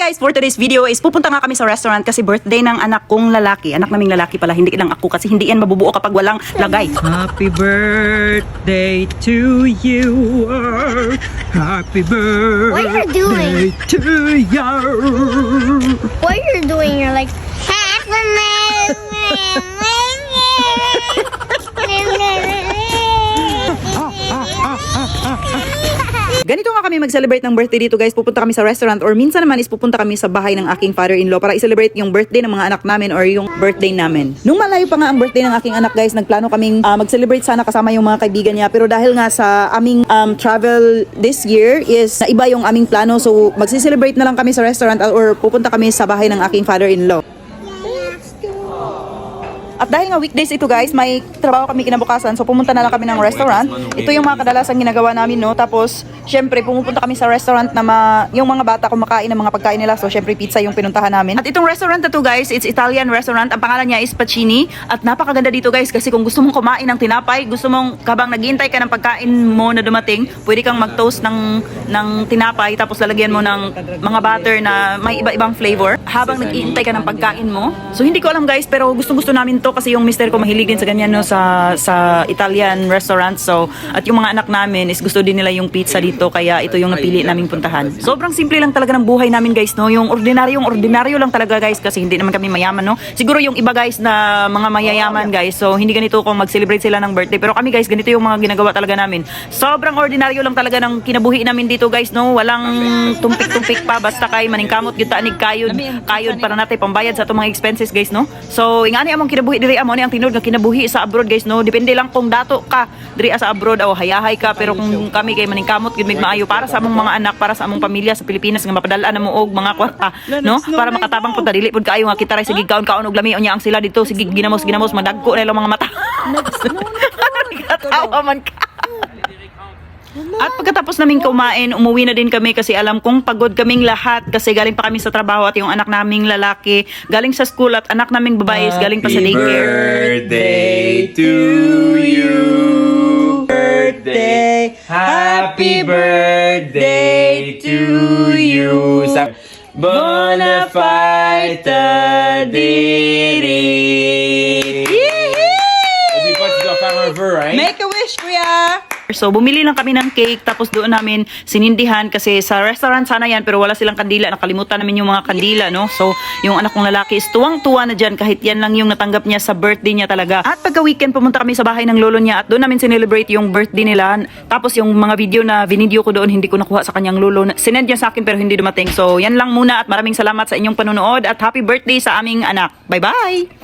guys, for today's video is pupunta nga kami sa restaurant kasi birthday ng anak kong lalaki. Anak naming lalaki pala, hindi lang ako kasi hindi yan mabubuo kapag walang lagay. Happy birthday to you. Happy birthday What you're doing? to you. What you're doing, you're like, Ganito nga kami mag-celebrate ng birthday dito guys. Pupunta kami sa restaurant or minsan naman is pupunta kami sa bahay ng aking father-in-law para i-celebrate yung birthday ng mga anak namin or yung birthday namin. Nung malayo pa nga ang birthday ng aking anak guys, nagplano kaming mag-celebrate sana kasama yung mga kaibigan niya. Pero dahil nga sa aming travel this year is naiba yung aming plano. So mag-celebrate na lang kami sa restaurant or pupunta kami sa bahay ng aking father-in-law. At dahil nga weekdays ito guys, may trabaho kami kinabukasan. So pumunta na lang kami ng restaurant. Ito yung mga kadalasang ginagawa namin, no? Tapos, syempre, pumupunta kami sa restaurant na yung mga bata kumakain ng mga pagkain nila. So, syempre, pizza yung pinuntahan namin. At itong restaurant na to guys, it's Italian restaurant. Ang pangalan niya is Pacini. At napakaganda dito guys kasi kung gusto mong kumain ng tinapay, gusto mong habang naghihintay ka ng pagkain mo na dumating, pwede kang mag-toast ng tinapay tapos lalagyan mo ng mga butter na may iba-ibang flavor habang naghihintay ka ng pagkain mo. So, hindi ko alam guys, pero gustong-gusto namin to kasi yung mister ko mahilig din sa ganyan no sa Italian restaurant. So at yung mga anak namin is gusto din nila yung pizza dito kaya ito yung napili naming puntahan. Sobrang simple lang talaga ng buhay namin guys no. Yung ordinaryo lang talaga guys kasi hindi naman kami mayaman no. Siguro yung iba guys na mga mayayaman guys so hindi ganito kung mag-celebrate sila ng birthday pero kami guys ganito yung mga ginagawa talaga namin. Sobrang ordinaryo lang talaga ng kinabuhi namin dito guys no. Walang tumpik-tumpik pa basta kay maningkamot gyud ta anig kayod para natin pambayad sa atong mga expenses guys no. So ingani among kinabuhi diri amo ang tinod nga kinabuhi sa abroad guys no depende lang kung dato ka diri sa abroad o hayahay ka pero kung kami kay maningkamot gid mig maayo para sa among mga anak para sa among pamilya sa Pilipinas nga mapadala na mo og mga kwarta no para makatabang pud dili pud kaayo nga kita ray sige kaon og lami unya ang sila dito sige ginamos madagko na ilang mga mata katawa man ka. At pagkatapos naming kumain, umuwi na din kami kasi alam kong pagod kaming lahat kasi galing pa kami sa trabaho at yung anak naming lalaki galing sa school at anak naming babae is galing pa sa daycare. Birthday to you. Birthday. Happy birthday to you. Bonafide Diri. Every part you got faire un vœu, right? Make a wish, kuya! So, bumili lang kami ng cake tapos doon namin sinindihan kasi sa restaurant sana yan pero wala silang kandila. Nakalimutan namin yung mga kandila, no? So, yung anak kong lalaki is tuwang-tuwa na dyan kahit yan lang yung natanggap niya sa birthday niya talaga. At pagka-weekend, pumunta kami sa bahay ng lolo niya at doon namin sinelebrate yung birthday nila. Tapos yung mga video na vinideo ko doon, hindi ko nakuha sa kanyang lolo. Sinend niya sa akin pero hindi dumating. So, yan lang muna at maraming salamat sa inyong panonood at happy birthday sa aming anak. Bye-bye!